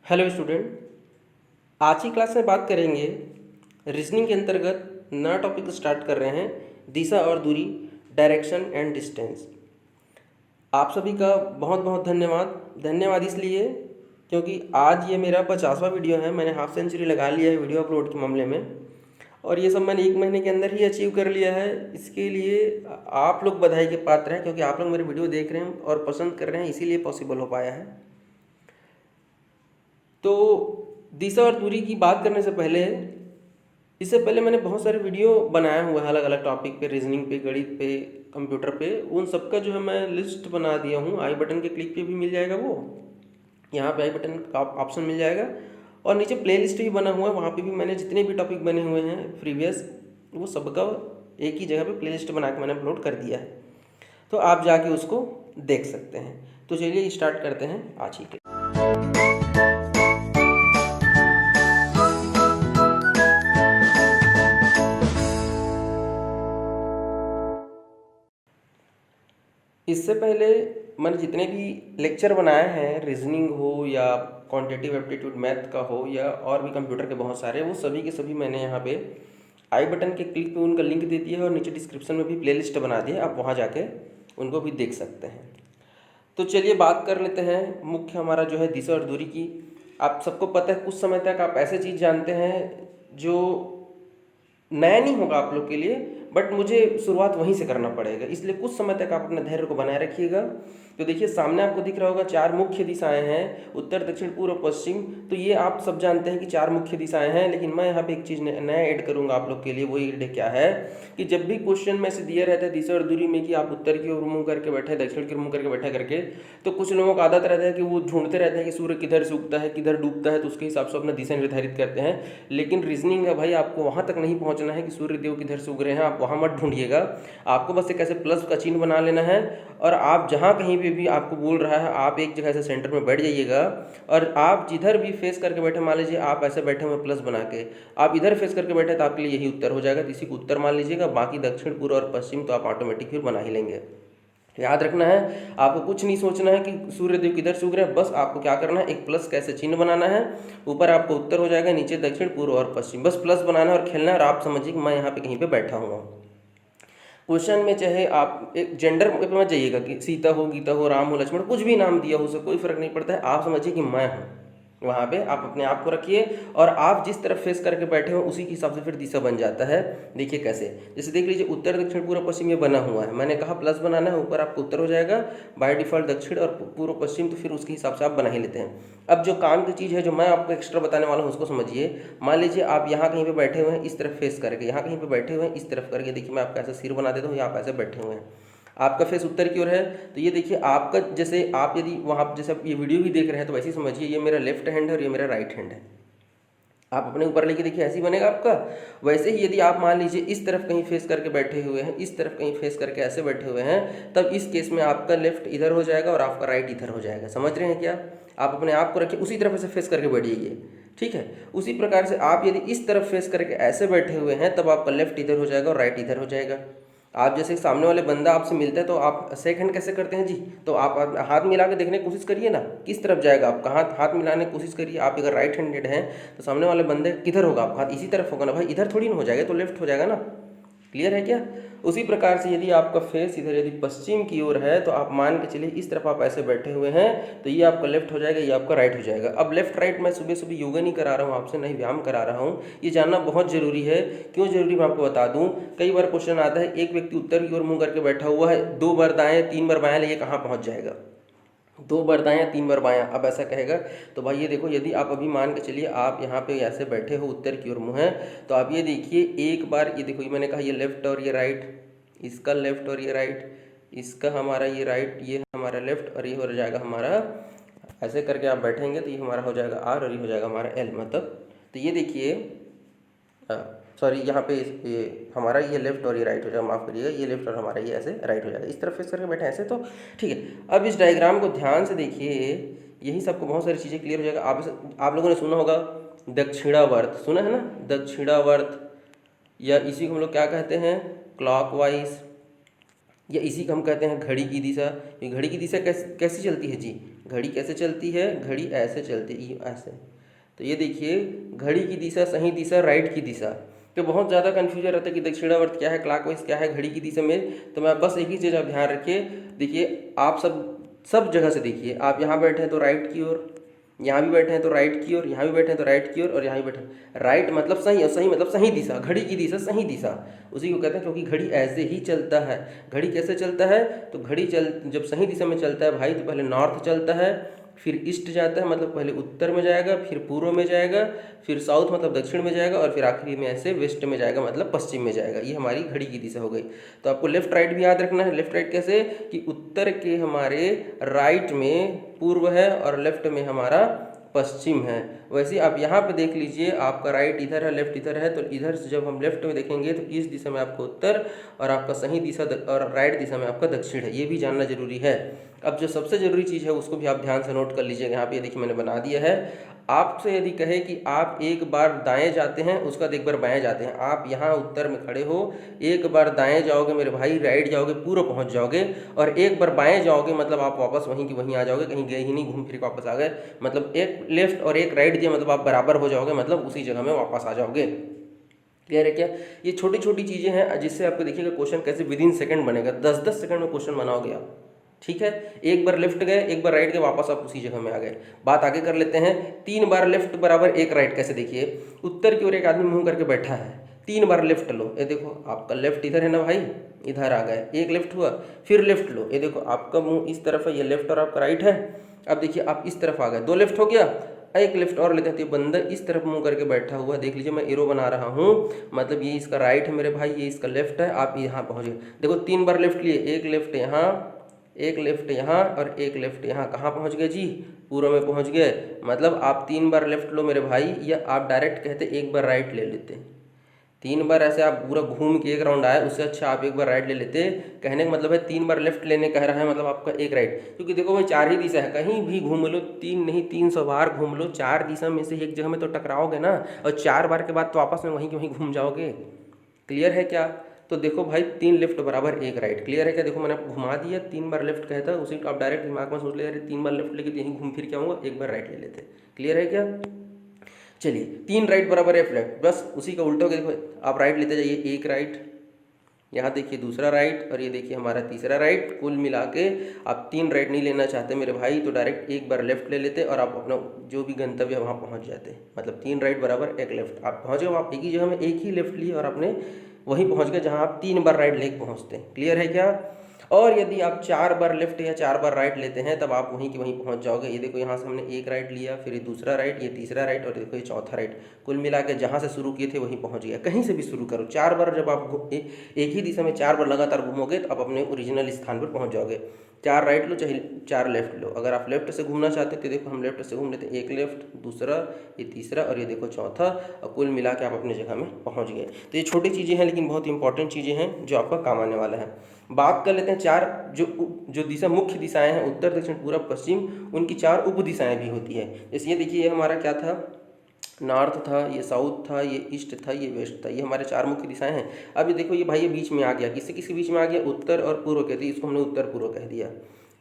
Hello student, आज की class में बात करेंगे रीजनिंग के अंतर्गत नया टॉपिक स्टार्ट कर रहे हैं दिशा और दूरी, डायरेक्शन एंड डिस्टेंस। आप सभी का बहुत बहुत धन्यवाद इसलिए क्योंकि आज ये मेरा 50वां वीडियो है। मैंने हाफ सेंचुरी लगा लिया है वीडियो अपलोड के मामले में, और ये सब मैंने 1 महीने के अंदर ही अचीव कर लिया है। इसके लिए आप लोग बधाई के पात्र हैं क्योंकि आप लोग मेरे वीडियो देख रहे हैं और पसंद कर रहे हैं, इसीलिए पॉसिबल हो पाया है। तो दिशा और दूरी की बात करने से पहले, इससे पहले मैंने बहुत सारे वीडियो बनाया हुआ है अलग अलग टॉपिक पे, रीजनिंग पे, गणित पे, कंप्यूटर पे। उन सबका जो है मैं लिस्ट बना दिया हूँ। आई बटन के क्लिक पे भी मिल जाएगा, वो यहाँ पे आई बटन का ऑप्शन मिल जाएगा, और नीचे प्ले लिस्ट भी बना हुआ है। वहाँ पे भी मैंने जितने भी टॉपिक बने हुए हैं प्रीवियस, वो सबका एक ही जगह पे प्ले लिस्ट बना के मैंने अपलोड कर दिया है, तो आप जाके उसको देख सकते हैं। तो चलिए स्टार्ट करते हैं आज ही के। इससे पहले मैंने जितने भी लेक्चर बनाए हैं, रीजनिंग हो या क्वांटिटेटिव एप्टीट्यूड मैथ का हो या और भी कंप्यूटर के बहुत सारे, वो सभी के सभी मैंने यहाँ पे आई बटन के क्लिक पे उनका लिंक दे दिया है, और नीचे डिस्क्रिप्शन में भी प्लेलिस्ट बना दी है, आप वहाँ जाके उनको भी देख सकते हैं। तो चलिए बात कर लेते हैं मुख्य हमारा जो है दिशा और दूरी की। आप सबको पता है कुछ समय तक आप ऐसे चीज़ जानते हैं जो नया नहीं होगा आप लोग के लिए, बट मुझे शुरुआत वहीं से करना पड़ेगा, इसलिए कुछ समय तक आप अपने धैर्य को बनाए रखिएगा। तो देखिए सामने आपको दिख रहा होगा 4 मुख्य दिशाएं हैं, उत्तर, दक्षिण, पूर्व, पश्चिम। तो ये आप सब जानते हैं कि 4 मुख्य दिशाएं हैं, लेकिन मैं यहाँ पे एक चीज़ नया ऐड करूँगा आप लोग के लिए। वो ऐड क्या है कि जब भी क्वेश्चन में से दिया रहता है दिशा और दूरी में कि आप उत्तर की ओर मुँह करके बैठे, दक्षिण की ओर मुँह करके बैठे करके, तो कुछ लोगों का आदत रहता है कि वो ढूंढते रहते हैं कि सूर्य किधर से उगता है, किधर डूबता है, तो उसके हिसाब से अपना दिशा निर्धारित करते हैं। लेकिन रीजनिंग है भाई, आपको वहाँ तक नहीं पहुँचना है कि सूर्य देव किधर से उग रहे हैं, आप वहाँ मत ढूंढिएगा। आपको बस एक ऐसे प्लस का चिन्ह बना लेना है, और आप जहाँ कहीं पे भी आपको बोल रहा है, आप एक जगह से सेंटर में बैठ जाइएगा, और आप जिधर भी फेस करके बैठे, मान लीजिए आप ऐसे बैठे हुए प्लस बना के, आप इधर फेस करके बैठे तो आपके लिए यही उत्तर हो जाएगा, तो इसी को उत्तर मान लीजिएगा। बाकी दक्षिण, पूर्व और पश्चिम तो आप ऑटोमेटिक फिर बना ही लेंगे। याद रखना है, आपको कुछ नहीं सोचना है कि सूर्य देव किधर से उग रहे हैं, बस आपको क्या करना है, एक प्लस कैसे चिन्ह बनाना है। ऊपर आपको उत्तर हो जाएगा, नीचे दक्षिण, पूर्व और पश्चिम, बस प्लस बनाना है और खेलना है। और आप समझिए कि मैं यहाँ पे कहीं पे बैठा हुआ हूँ। क्वेश्चन में चाहे आप एक जेंडर पे मत जाइएगा कि सीता हो, गीता हो, राम हो, लक्ष्मण, कुछ भी नाम दिया हो, उससे कोई फर्क नहीं पड़ता है। आप समझिए कि मैं हूँ, वहाँ पे आप अपने आप को रखिए, और आप जिस तरफ फेस करके बैठे हो उसी के हिसाब से फिर दिशा बन जाता है। देखिए कैसे, जैसे देख लीजिए उत्तर, दक्षिण, पूर्व, पश्चिम ये बना हुआ है। मैंने कहा प्लस बनाना है, ऊपर आपको उत्तर हो जाएगा, बाय डिफॉल्ट दक्षिण और पूर्व पश्चिम, तो फिर उसके हिसाब से आप बना ही लेते हैं। अब जो काम की चीज़ है, जो मैं आपको एक्स्ट्रा बताने वाला हूँ, उसको समझिए। मान लीजिए आप यहाँ कहीं पे बैठे हुए हैं इस तरफ फेस करके, यहाँ कहीं पे बैठे हुए हैं इस तरफ करके, देखिए मैं आपका ऐसा सिर बना देता हूँ, या आप ऐसे बैठे हुए हैं, आपका फेस उत्तर की ओर है। तो ये देखिए आपका, जैसे आप यदि वहाँ जैसे आप ये वीडियो भी देख रहे हैं तो वैसे ही समझिए, ये मेरा लेफ्ट हैंड है और ये मेरा राइट हैंड है। आप अपने ऊपर लेके देखिए, ऐसे ही बनेगा आपका। वैसे ही यदि आप मान लीजिए इस तरफ कहीं फेस करके बैठे हुए हैं, इस तरफ कहीं फेस करके ऐसे बैठे हुए हैं, तब इस केस में आपका लेफ्ट इधर हो जाएगा और आपका राइट इधर हो जाएगा। समझ रहे हैं क्या? आप अपने आप को रखिए, उसी तरफ से फेस करके बैठ जाइए, ठीक है। उसी प्रकार से आप यदि इस तरफ फेस करके ऐसे बैठे हुए हैं, तब आपका लेफ्ट इधर हो जाएगा और राइट इधर हो जाएगा। आप जैसे सामने वाले बंदा आपसे मिलता है तो आप शेक हैंड कैसे करते हैं जी, तो आप हाथ मिला के देखने की कोशिश करिए ना, किस तरफ जाएगा आपका हाथ, हाथ मिलाने की कोशिश करिए। आप अगर राइट हैंडेड हैं तो सामने वाले बंदे किधर होगा आपका हाथ, इसी तरफ होगा ना भाई, इधर थोड़ी ना हो जाएगा, तो लेफ्ट हो जाएगा ना। क्लियर है क्या? उसी प्रकार से यदि आपका फेस इधर यदि पश्चिम की ओर है, तो आप मान के चलिए इस तरफ आप ऐसे बैठे हुए हैं, तो ये आपका लेफ्ट हो जाएगा, ये आपका राइट हो जाएगा। अब लेफ्ट राइट मैं सुबह सुबह योगा नहीं करा रहा हूँ आपसे, नहीं व्यायाम करा रहा हूँ, ये जानना बहुत जरूरी है। क्यों जरूरी मैं आपको बता दूँ। कई बार क्वेश्चन आता है, एक व्यक्ति उत्तर की ओर मुँह करके बैठा हुआ है, 2 बार दाएं 3 बार बाएं, ये कहाँ पहुँच जाएगा? 2 बार दायां 3 बार बायां, अब ऐसा कहेगा। तो भाई ये देखो, यदि आप अभी मान के चलिए आप यहाँ पे ऐसे बैठे हो, उत्तर की ओर मुँह है, तो आप ये देखिए एक बार ये देखो, ये मैंने कहा ये लेफ्ट और ये राइट, इसका लेफ्ट और ये राइट, इसका हमारा ये राइट, ये हमारा लेफ्ट, और ये हो जाएगा हमारा, ऐसे करके आप बैठेंगे तो ये हमारा हो जाएगा आर, और ये हो जाएगा हमारा एल, मतलब। तो ये देखिए, सॉरी यहाँ पे ये हमारा ये लेफ्ट और ये राइट हो जाएगा, माफ़ करिएगा, ये लेफ्ट और हमारा ये ऐसे राइट हो जाएगा। इस तरफ फेस करके बैठे ऐसे, तो ठीक है। अब इस डायग्राम को ध्यान से देखिए, यही सबको बहुत सारी चीज़ें क्लियर हो जाएगा। आप लोगों ने सुना होगा दक्षिणावर्त, सुना है ना, दक्षिणावर्त, या इसी को हम लोग क्या कहते हैं, क्लॉकवाइज, या इसी को हम कहते हैं घड़ी की दिशा। ये घड़ी की दिशा कैसी चलती है जी? घड़ी कैसे चलती है? घड़ी ऐसे चलती है, ऐसे। तो ये देखिए, घड़ी की दिशा, सही दिशा, राइट की दिशा। तो बहुत ज़्यादा कन्फ्यूजन रहता है कि दक्षिणावर्त क्या है, क्लॉकवाइज क्या है घड़ी की दिशा में। तो मैं बस एक ही चीज़ आप ध्यान रखिए। देखिए आप सब जगह से देखिए, आप यहाँ बैठे हैं तो राइट की ओर, यहाँ भी बैठे हैं तो राइट की ओर, यहाँ भी बैठे हैं तो राइट की ओर, और यहाँ भी बैठे हैं। राइट मतलब सही, और सही मतलब सही दिशा, घड़ी की दिशा सही दिशा, उसी को कहते हैं। क्योंकि घड़ी ऐसे ही चलता है। घड़ी कैसे चलता है? तो घड़ी जब सही दिशा में चलता है भाई, तो पहले नॉर्थ चलता है, फिर ईस्ट जाता है, मतलब पहले उत्तर में जाएगा, फिर पूर्व में जाएगा, फिर साउथ मतलब दक्षिण में जाएगा, और फिर आखिरी में ऐसे वेस्ट में जाएगा, मतलब पश्चिम में जाएगा। ये हमारी घड़ी की दिशा हो गई। तो आपको लेफ्ट राइट भी याद रखना है। लेफ्ट राइट कैसे? कि उत्तर के हमारे राइट में पूर्व है और लेफ्ट में हमारा पश्चिम है। वैसे आप यहाँ पे देख लीजिए, आपका राइट इधर है, लेफ्ट इधर है। तो इधर से जब हम लेफ्ट में देखेंगे तो इस दिशा में आपका उत्तर, और आपका सही दिशा और राइट दिशा में आपका दक्षिण है। ये भी जानना जरूरी है। अब जो सबसे ज़रूरी चीज़ है उसको भी आप ध्यान से नोट कर लीजिएगा। यहाँ पे देखिए मैंने बना दिया है। आपसे यदि कहे कि आप एक बार दाएं जाते हैं, उसका एक बार बाएं जाते हैं, आप यहाँ उत्तर में खड़े हो, एक बार दाएं जाओगे मेरे भाई, राइट जाओगे पूरा पहुँच जाओगे, और एक बार बाएं जाओगे मतलब आप वापस वहीं की वहीं आ जाओगे, कहीं गए ही नहीं, घूम फिर के वापस आ गए। मतलब एक लेफ्ट और एक राइट दिया मतलब आप बराबर हो जाओगे, मतलब उसी जगह में वापस आ जाओगे। क्लियर है क्या? ये छोटी छोटी चीज़ें हैं जिससे आपको देखिएगा क्वेश्चन कैसे विद इन सेकंड बनेगा। 10-10 सेकंड में क्वेश्चन बनाओगे आप। ठीक है, एक बार लेफ्ट गए, एक बार राइट गए, वापस आप उसी जगह में आ गए। बात आगे कर लेते हैं। 3 बार लेफ्ट बराबर 1 राइट कैसे? देखिए, उत्तर की ओर एक आदमी मुंह करके बैठा है, 3 बार लेफ्ट लो। ये देखो आपका लेफ्ट इधर है ना भाई, इधर आ गए, एक लेफ्ट हुआ, फिर लेफ्ट लो। ये देखो आपका मुंह इस तरफ है, ये लेफ्ट और आपका राइट है। अब देखिए आप इस तरफ आ गए, 2 लेफ्ट हो गया, एक लेफ्ट और लेते हैं। तो ये बंदा इस तरफ मुंह करके बैठा हुआ है, देख लीजिए मैं एरो बना रहा हूँ, मतलब ये इसका राइट है मेरे भाई, ये इसका लेफ्ट है। आप यहाँ पहुँच गए, देखो 3 बार लेफ्ट लिए, एक लेफ्ट यहाँ, एक लेफ्ट यहाँ, और एक लेफ्ट यहाँ। कहाँ पहुँच गए जी? पूर्व में पहुँच गए। मतलब आप 3 बार लेफ्ट लो मेरे भाई, या आप डायरेक्ट कहते एक बार राइट ले लेते। 3 बार ऐसे आप पूरा घूम के एक राउंड आए, उससे अच्छा आप एक बार राइट ले लेते। कहने का मतलब है 3 बार लेफ्ट लेने कह रहा है, मतलब आपका एक राइट। क्योंकि देखो भाई 4 ही दिशा है, कहीं भी घूम लो, 3 नहीं 300 बार घूम लो, 4 दिशा में से एक जगह में तो टकराओगे ना, और 4 बार के बाद तो आपस में वहीं के वहीं घूम जाओगे। क्लियर है क्या? तो देखो भाई 3 लेफ्ट बराबर 1 राइट। क्लियर है क्या? देखो मैंने आपको घुमा दिया, 3 बार लेफ्ट कहता है, उसी को आप डायरेक्ट दिमाग में सोच ले, अरे 3 बार लेफ्ट लेके यहीं घूम फिर के आऊँगा, एक बार राइट ले लेते। क्लियर है क्या? चलिए 3 राइट बराबर है लेफ्ट, बस उसी का उल्टा हो गया। देखो आप राइट लेते जाइए, एक राइट, यहाँ देखिए दूसरा राइट, और ये देखिए हमारा तीसरा राइट। कुल मिला के आप 3 राइट नहीं लेना चाहते मेरे भाई, तो डायरेक्ट एक बार लेफ्ट ले लेते और आप अपना जो भी गंतव्य है वहाँ पहुँच जाते। मतलब 3 राइट बराबर 1 लेफ्ट, आप पहुँच गए। आप एक ही जगह में एक ही लेफ्ट लिए और आपने वहीं पहुँच गए जहाँ आप 3 बार राइट लेके पहुँचते हैं। क्लियर है क्या? और यदि आप 4 बार लेफ्ट या 4 बार राइट लेते हैं, तब आप वहीं की वहीं पहुंच जाओगे। ये देखो यहाँ से हमने एक राइट लिया, फिर ये दूसरा राइट, ये तीसरा राइट, और देखो ये चौथा राइट। कुल मिला के जहाँ से शुरू किए थे वहीं पहुंच गया। कहीं से भी शुरू करो, 4 बार जब आप एक ही दिशा में 4 बार लगातार घूमोगे तो आप अपने ओरिजिनल स्थान पर पहुँच जाओगे। 4 राइट लो चाहे 4 लेफ्ट लो। अगर आप लेफ्ट से घूमना चाहते हो तो देखो हम लेफ्ट से घूम लेते हैं, एक लेफ्ट, दूसरा, ये तीसरा, और ये देखो चौथा, और कुल मिला के आप अपनी जगह में पहुंच गए। तो ये छोटी चीज़ें हैं लेकिन बहुत इंपॉर्टेंट चीज़ें हैं जो आपका काम आने वाला है। बात कर लेते हैं 4 जो दिशा मुख्य दिशाएं हैं, उत्तर दक्षिण पूर्व पश्चिम, उनकी 4 उप दिशाएं भी होती है। जैसे ये देखिए, ये हमारा क्या था, नॉर्थ था, ये साउथ था, ये ईस्ट था, ये वेस्ट था। ये हमारे 4 मुख्य दिशाएं हैं। अब ये देखो, ये भाई ये बीच में आ गया, किससे किसके बीच में आ गया? उत्तर और पूर्व कहते हैं, इसको हमने उत्तर पूर्व कह दिया।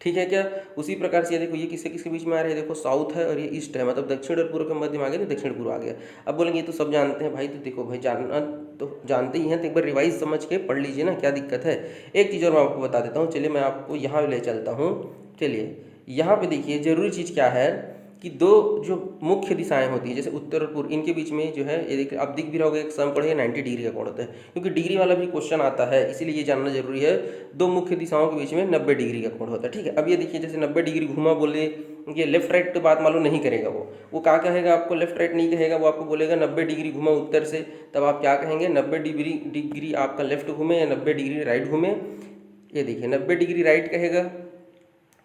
ठीक है क्या? उसी प्रकार से ये देखो, ये किससे किसके बीच में आ रहा है? देखो साउथ है और ये ईस्ट है, मतलब दक्षिण और पूर्व के मध्य में आ गया तो दक्षिण पूर्व आ गया। अब बोलेंगे ये तो सब जानते हैं भाई, तो देखो भाई जानना तो जानते ही हैं, तो एक बार रिवाइज समझ के पढ़ लीजिए ना, क्या दिक्कत है। एक चीज़ और मैं आपको बता देता हूँ, चलिए मैं आपको यहाँ ले चलता हूँ। चलिए यहाँ पे देखिए, जरूरी चीज़ क्या है कि 2 जो मुख्य दिशाएं होती हैं, जैसे उत्तर और पूर्व, इनके बीच में जो है ये देखिए, आप दिख भी रहोगे, एक सम पढ़े 90 डिग्री का कोण होता है, क्योंकि डिग्री वाला भी क्वेश्चन आता है, इसीलिए ये जानना जरूरी है। 2 मुख्य दिशाओं के बीच में 90 डिग्री का कोण होता है। ठीक है, अब ये देखिए, जैसे 90 डिग्री घुमा बोले, ये लेफ्ट राइट तो बात मालूम नहीं करेगा, वो क्या कहेगा आपको? लेफ्ट राइट नहीं कहेगा, वो आपको बोलेगा 90 डिग्री घुमा उत्तर से। तब आप क्या कहेंगे? 90 डिग्री आपका लेफ्ट घूमे या 90 डिग्री राइट घूमे। ये देखिए 90 डिग्री राइट कहेगा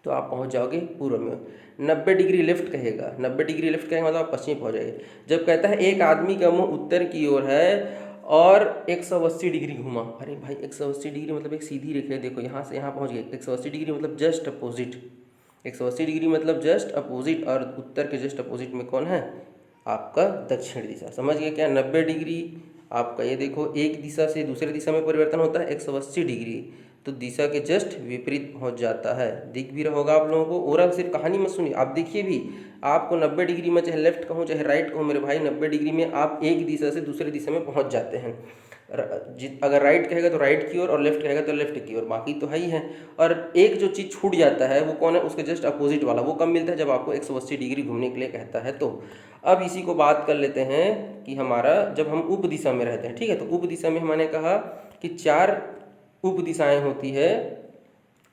तो आप पहुंच जाओगे पूर्व में। 90 डिग्री लेफ्ट कहेगा, 90 डिग्री लेफ्ट कहेगा मतलब आप पश्चिम पहुंच जाएंगे। जब कहता है एक आदमी का मुंह उत्तर की ओर है और 180 डिग्री घुमा, अरे भाई 180 डिग्री मतलब एक सीधी रेखा है, देखो यहाँ से यहाँ पहुँच गए। 180 डिग्री मतलब जस्ट अपोजिट, 180 डिग्री मतलब जस्ट अपोजिट, और उत्तर के जस्ट अपोजिट में कौन है? आपका दक्षिण दिशा। समझ गए क्या? 90 डिग्री आपका, ये देखो एक दिशा से दूसरे दिशा में परिवर्तन होता है 180 डिग्री, तो दिशा के जस्ट विपरीत पहुंच जाता है। दिख भी रहा होगा आप लोगों को। ओवरऑल सिर्फ कहानी मत सुनिए, आप देखिए भी, आपको 90 डिग्री में चाहे लेफ्ट कहूँ चाहे राइट कहूँ मेरे भाई, 90 डिग्री में आप एक दिशा से दूसरे दिशा में पहुंच जाते हैं। अगर राइट कहेगा तो राइट की ओर और लेफ्ट कहेगा तो लेफ्ट की ओर, बाकी तो है ही है। और एक जो चीज़ छूट जाता है वो कौन है, उसके जस्ट अपोजिट वाला। वो कब मिलता है, जब आपको 180 डिग्री घूमने के लिए कहता है। तो अब इसी को बात कर लेते हैं कि हमारा जब हम उप दिशा में रहते हैं, ठीक है, तो उप दिशा में हमने कहा कि 4 उप दिशाएं होती है।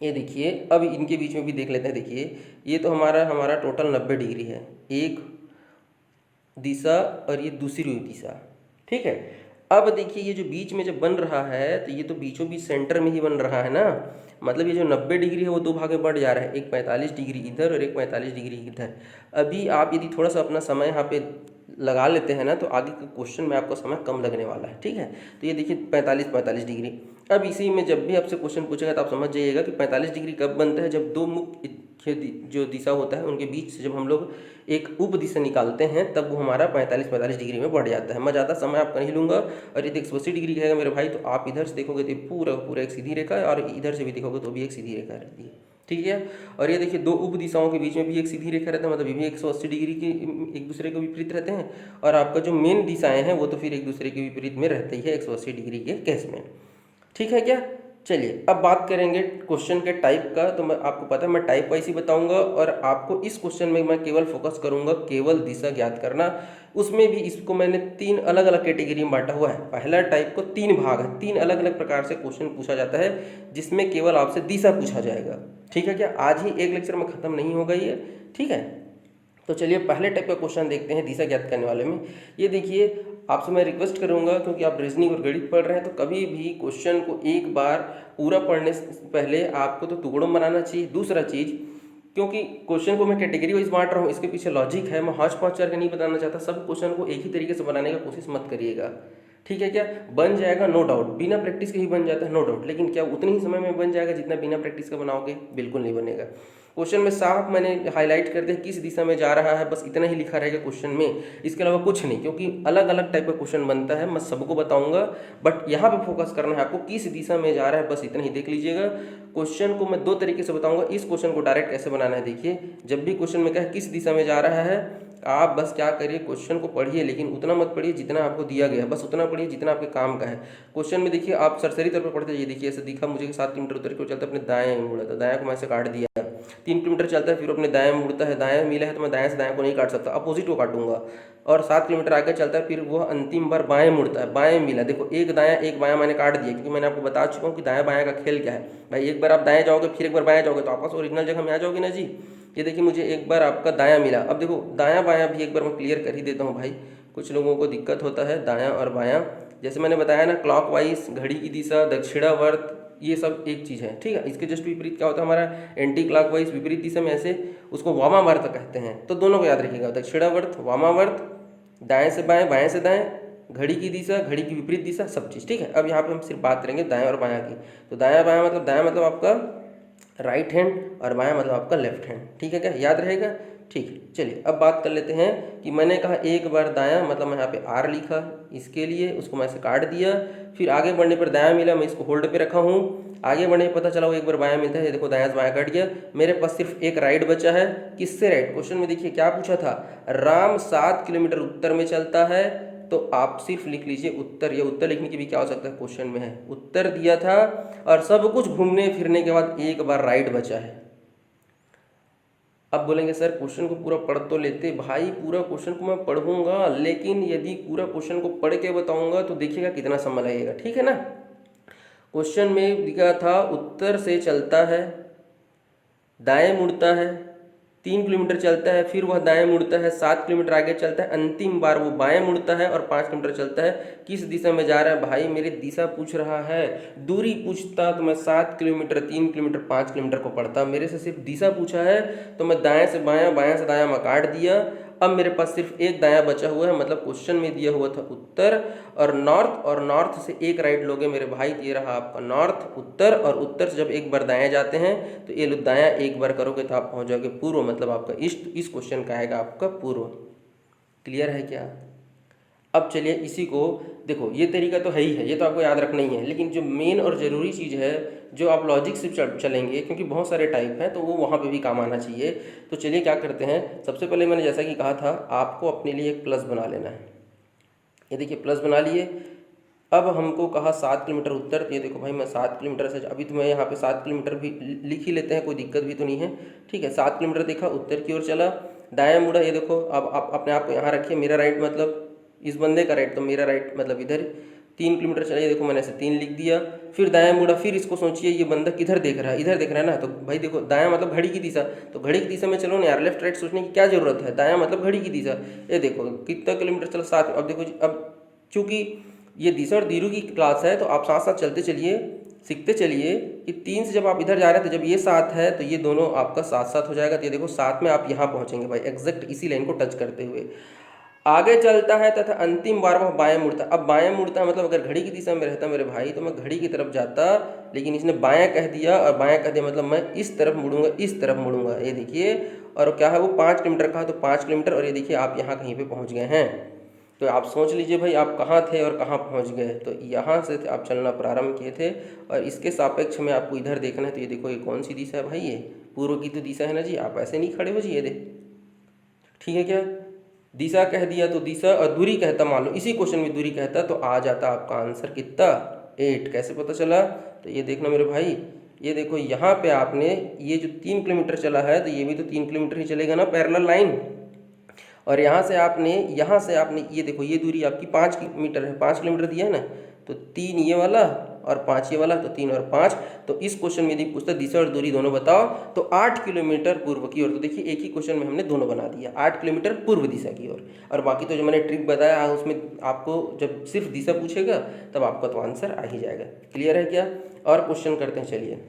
ये देखिए, अब इनके बीच में भी देख लेते हैं। देखिए, ये तो हमारा टोटल 90 डिग्री है, एक दिशा और ये दूसरी दिशा, ठीक है। अब देखिए, ये जो बीच में जब बन रहा है तो ये तो बीचों बीच सेंटर में ही बन रहा है ना, मतलब ये जो 90 डिग्री है वो 2 भाग में बढ़ जा रहा है, एक 45 डिग्री इधर और एक 45 डिग्री इधर। अभी आप यदि थोड़ा सा अपना समय यहाँ पे लगा लेते हैं ना, तो आगे के क्वेश्चन में आपको समय कम लगने वाला है, ठीक है। तो ये देखिए 45 डिग्री। अब इसी में जब भी आपसे क्वेश्चन पूछेगा तो आप समझ जाइएगा कि 45 डिग्री कब बनता है, जब 2 मुख्य जो दिशा होता है उनके बीच से जब हम लोग एक उप दिशा निकालते हैं तब वो हमारा 45 डिग्री में बढ़ जाता है। मैं ज़्यादा समय आपका नहीं लूँगा। और यदि 180 डिग्री कहेगा मेरे भाई, तो आप इधर से देखोगे तो पूरा एक सीधी रेखा है, और इधर से भी देखोगे तो भी एक सीधी रेखा रहती है, ठीक है। और ये देखिए 2 उप दिशाओं के बीच में भी एक सीधी रेखा रहता है, मतलब ये भी 180 डिग्री के एक दूसरे के विपरीत रहते हैं। और आपका जो मेन दिशाएं हैं वो तो फिर एक दूसरे के विपरीत में रहती है 180 डिग्री के केस में, ठीक है क्या। चलिए अब बात करेंगे क्वेश्चन के टाइप का। तो मैं आपको पता है मैं टाइप वाइज ही बताऊंगा, और आपको इस क्वेश्चन में मैं केवल फोकस करूंगा केवल दिशा ज्ञात करना। उसमें भी इसको मैंने 3 अलग अलग कैटेगरी में बांटा हुआ है। पहला टाइप को 3 भाग है, 3 अलग अलग प्रकार से क्वेश्चन पूछा जाता है जिसमें केवल आपसे दिशा पूछा जाएगा, ठीक है क्या। आज ही एक लेक्चर में खत्म नहीं होगा ये, ठीक है। तो चलिए पहले टाइप का क्वेश्चन देखते हैं दिशा ज्ञात करने वाले में। ये देखिए, आपसे मैं रिक्वेस्ट करूंगा, क्योंकि आप रीजनिंग और गणित पढ़ रहे हैं, तो कभी भी क्वेश्चन को एक बार पूरा पढ़ने से पहले आपको तो टुकड़ों में बनाना चाहिए। दूसरा चीज़, क्योंकि क्वेश्चन को मैं कैटेगरी वाइज बांट रहा हूँ, इसके पीछे लॉजिक है, मैं हौच पौच करके नहीं बताना चाहता। सब क्वेश्चन को एक ही तरीके से बनाने का कोशिश मत करिएगा, ठीक है क्या। बन जाएगा नो डाउट, बिना प्रैक्टिस के ही बन जाता है नो डाउट, लेकिन क्या उतने ही समय में बन जाएगा जितना बिना प्रैक्टिस का बनाओगे, बिल्कुल नहीं बनेगा। क्वेश्चन में साफ मैंने हाईलाइट कर दिया किस दिशा में जा रहा है, बस इतना ही लिखा रहेगा क्वेश्चन में, इसके अलावा कुछ नहीं। क्योंकि अलग अलग टाइप का क्वेश्चन बनता है, मैं सबको बताऊंगा, बट यहाँ पे फोकस करना है आपको किस दिशा में जा रहा है, बस इतना ही देख लीजिएगा। क्वेश्चन को मैं 2 तरीके से बताऊंगा। इस क्वेश्चन को डायरेक्ट कैसे बनाना है, देखिए, जब भी क्वेश्चन में कहे किस दिशा में जा रहा है, आप बस क्या करिए, क्वेश्चन को पढ़िए, लेकिन उतना मत पढ़िए जितना आपको दिया गया है, बस उतना पढ़िए जितना आपके काम का है। क्वेश्चन में देखिए आप सरसरी तौर पर पढ़ते जाइए। देखिए ऐसे दिखा मुझे कि 7 किलोमीटर उतर के चलता है, अपने दाएं मुड़ा, तो दाएं को मैं ऐसे काट दिया। 3 किलोमीटर चलता है, फिर अपने दाएं मुड़ता है, दाएं मिला है तो मैं दाएं से दाएं को नहीं काट सकता, अपोजिट को काटूंगा। और 7 किलोमीटर आगे चलता है, फिर वह अंतिम बार बाएं मुड़ता है, बाएं मिला, देखो एक दायां एक बायां मैंने काट दिया, क्योंकि मैंने आपको बता चुका हूँ कि दायां बायां का खेल क्या है भाई। एक बार आप दाएं जाओगे फिर एक बार बायां जाओगे तो आपस ओरिजिनल जगह में आ जाओगे ना जी। ये देखिए मुझे एक बार आपका दायां मिला, अब देखो दायां बायां भी एक बार मैं क्लियर कर ही देता हूँ भाई, कुछ लोगों को दिक्कत होता है दायां और बायां। जैसे मैंने बताया ना, क्लॉकवाइज, घड़ी की दिशा, दक्षिणावर्त, ये सब एक चीज़ है, ठीक है। इसके जस्ट विपरीत क्या होता है हमारा, एंटी क्लॉकवाइज, विपरीत दिशा में, ऐसे उसको वामावर्त कहते हैं। तो दोनों को याद रखिएगा, दक्षिणावर्त, वामावर्त, दाएं से बाएं, बाएं से दाएं, घड़ी की दिशा, घड़ी की विपरीत दिशा, सब चीज़, ठीक है। अब यहाँ पे हम सिर्फ बात करेंगे दाएं और बायां की। तो दायां बायां मतलब, दायां मतलब आपका राइट हैंड और बायां मतलब आपका लेफ्ट हैंड, ठीक है क्या, याद रहेगा, ठीक है। चलिए अब बात कर लेते हैं कि मैंने कहा एक बार दायां, मतलब मैं यहाँ पे आर लिखा, इसके लिए उसको मैं ऐसे काट दिया, फिर आगे बढ़ने पर दायां मिला, मैं इसको होल्ड पे रखा हूँ। आगे बढ़ने पर पता चला वो एक बार बायां मिलता है, देखो दायां से बायां कट गया, मेरे पास सिर्फ एक राइट बचा है। किससे राइट, क्वेश्चन में देखिए क्या पूछा था, राम 7 किलोमीटर उत्तर में चलता है, तो आप सिर्फ लिख लीजिए उत्तर। ये उत्तर लिखने की भी क्या हो सकता है, क्वेश्चन में है उत्तर दिया था, और सब कुछ घूमने फिरने के बाद एक बार राइट बचा है। अब बोलेंगे सर क्वेश्चन को पूरा पढ़ तो लेते, भाई पूरा क्वेश्चन को मैं पढ़ूंगा, लेकिन यदि पूरा क्वेश्चन को पढ़ के बताऊंगा तो देखिएगा कितना समय लगेगा, ठीक है ना। क्वेश्चन में लिखा था उत्तर से चलता है, दाएं मुड़ता है, 3 किलोमीटर चलता है, फिर वह दाएं मुड़ता है, 7 किलोमीटर आगे चलता है, अंतिम बार वो बाएं मुड़ता है और 5 किलोमीटर चलता है। किस दिशा में जा रहा है भाई, मेरी दिशा पूछ रहा है, दूरी पूछता तो मैं 7 किलोमीटर, 3 किलोमीटर, 5 किलोमीटर को पढ़ता, मेरे से सिर्फ दिशा पूछा है तो मैं दाएं से बायां, बायां से दायां मैं काट दिया। अब मेरे पास सिर्फ एक दायां बचा हुआ है, मतलब क्वेश्चन में दिया हुआ था उत्तर और नॉर्थ, और नॉर्थ से एक राइट लोगे मेरे भाई, ये रहा आपका नॉर्थ, उत्तर, और उत्तर से जब एक बार दाएं जाते हैं तो ये लोग दायां एक बार करोगे तो आप पहुंच जाओगे पूर्व, मतलब आपका ईस्ट। इस क्वेश्चन का आएगा आपका पूर्व। क्लियर है क्या। अब चलिए इसी को देखो, ये तरीका तो है ही है, ये तो आपको याद रखना ही है, लेकिन जो मेन और ज़रूरी चीज़ है जो आप लॉजिक से चलेंगे, क्योंकि बहुत सारे टाइप हैं तो वो वहाँ पे भी काम आना चाहिए। तो चलिए क्या करते हैं, सबसे पहले मैंने जैसा कि कहा था आपको अपने लिए एक प्लस बना लेना है। ये देखिए प्लस बना लिए। अब हमको कहा 7 किलोमीटर उत्तर, तो ये देखो भाई मैं 7 किलोमीटर से, अभी तो मैं यहाँ पे 7 किलोमीटर भी लिख ही लेते हैं, कोई दिक्कत भी तो नहीं है। ठीक है, 7 किलोमीटर देखा, उत्तर की ओर चला, दायां मुड़ा। ये देखो अब आप अपने आप को यहाँ रखिए, मेरा राइट मतलब इस बंदे का राइट, तो मेरा राइट मतलब इधर। 3 किलोमीटर चला, ये देखो मैंने ऐसे 3 लिख दिया। फिर दायां मुड़ा, फिर इसको सोचिए ये बंदा किधर देख रहा है, इधर देख रहा है ना, तो भाई देखो दायां मतलब घड़ी की दिशा, तो घड़ी की दिशा में चलो ना यार, लेफ्ट राइट सोचने की क्या जरूरत है, दायां मतलब घड़ी की दिशा। ये देखो कितना किलोमीटर चला, 7। अब देखो जी, अब चूंकि ये दिशा और धीरू की क्लास है तो आप साथ साथ चलते चलिए, सीखते चलिए कि 3 से जब आप इधर जा रहे हैं तो जब ये 7 है तो ये दोनों आपका साथ साथ हो जाएगा। तो ये देखो 7 में आप यहाँ पहुँचेंगे भाई, एग्जैक्ट इसी लाइन को टच करते हुए आगे चलता है तथा अंतिम बार वह बाएं मुड़ता। अब बाएं मुड़ता है मतलब अगर घड़ी की दिशा में रहता मेरे भाई तो मैं घड़ी की तरफ जाता, लेकिन इसने बायां कह दिया, और बायां कह दिया मतलब मैं इस तरफ मुड़ूंगा, इस तरफ मुड़ूंगा। ये देखिए, और क्या है वो 5 किलोमीटर का है, तो 5 किलोमीटर, और ये देखिए आप यहाँ कहीं पे पहुँच गए हैं। तो आप सोच लीजिए भाई आप कहाँ थे और कहाँ पहुँच गए। तो यहाँ से आप चलना प्रारंभ किए थे, और इसके सापेक्ष में आपको इधर देखना है। तो ये देखो ये कौन सी दिशा है भाई, ये पूर्व की तो दिशा है ना जी, आप ऐसे नहीं खड़े हो जी, ये दे, ठीक है क्या। दिशा कह दिया तो दिशा, और दूरी कहता, मान लो इसी क्वेश्चन में दूरी कहता, तो आ जाता आपका आंसर कितना, 8। कैसे पता चला, तो ये देखना मेरे भाई, ये देखो यहाँ पे आपने ये जो 3 किलोमीटर चला है तो ये भी तो 3 किलोमीटर ही चलेगा ना, पैरेलल लाइन। और यहाँ से आपने ये देखो ये दूरी आपकी 5 मीटर है, 5 किलोमीटर दिया है ना, तो 3 ये वाला और 5 ये वाला, तो 3 और 5। तो इस क्वेश्चन में यदि पूछता दिशा और दूरी दोनों बताओ, तो 8 किलोमीटर पूर्व की ओर। तो देखिए एक ही क्वेश्चन में हमने दोनों बना दिया, 8 किलोमीटर पूर्व दिशा की ओर। और बाकी तो जो मैंने ट्रिक बताया उसमें आपको जब सिर्फ दिशा पूछेगा तब आपका तो आंसर आ ही जाएगा। क्लियर है क्या। और क्वेश्चन करते हैं, चलिए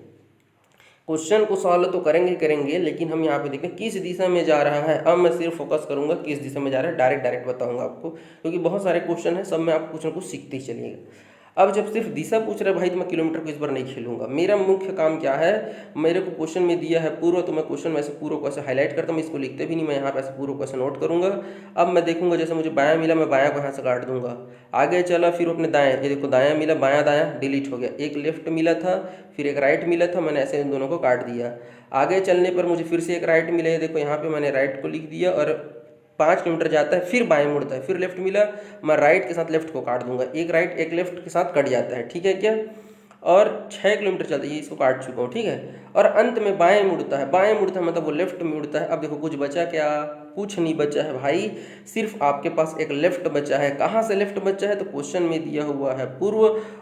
क्वेश्चन को सॉल्व तो करेंगे, लेकिन हम यहाँ पे देखें किस दिशा में जा रहा है। अब मैं सिर्फ फोकस करूंगा किस दिशा में जा रहा है, डायरेक्ट बताऊंगा आपको, क्योंकि बहुत सारे क्वेश्चन है, सब में आप कुछ ना कुछ सीखते ही चलिएगा। अब जब सिर्फ दिशा पूछ रहे भाई तो मैं किलोमीटर को इस बार नहीं खेलूंगा। मेरा मुख्य काम क्या है, मेरे को क्वेश्चन में दिया है पूर्व, तो मैं क्वेश्चन में ऐसे पूर्व को ऐसे हाईलाइट करता हूँ, इसको लिखते भी नहीं, मैं यहाँ पे ऐसे पूर्व को ऐसे नोट करूंगा। अब मैं देखूंगा जैसे मुझे बायां मिला, मैं बायां को यहाँ से काट दूंगा। आगे चला, फिर अपने दाएं, ये देखो दायां मिला, बायां दायां डिलीट हो गया, एक लेफ्ट मिला था, फिर एक राइट मिला था, मैंने ऐसे इन दोनों को काट दिया। आगे चलने पर मुझे फिर से एक राइट मिला, ये देखो यहाँ पे मैंने राइट को लिख दिया, और 5 किलोमीटर जाता है, फिर बाएं मुड़ता है, फिर लेफ्ट मिला, मैं राइट के साथ लेफ्ट को काट दूंगा, एक राइट एक लेफ्ट के साथ कट जाता है, ठीक है क्या। और 6 किलोमीटर चलता है, ये इसको काट चुका हूँ, ठीक है। और अंत में बाएं मुड़ता है, बाएं मुड़ता है मतलब वो लेफ्ट मुड़ता है। अब देखो कुछ बचा क्या, कुछ नहीं बचा है भाई, सिर्फ आपके पास एक लेफ्ट बचा है। कहाँ से लेफ्ट बचा है, तो क्वेश्चन में दिया हुआ है पूर्व,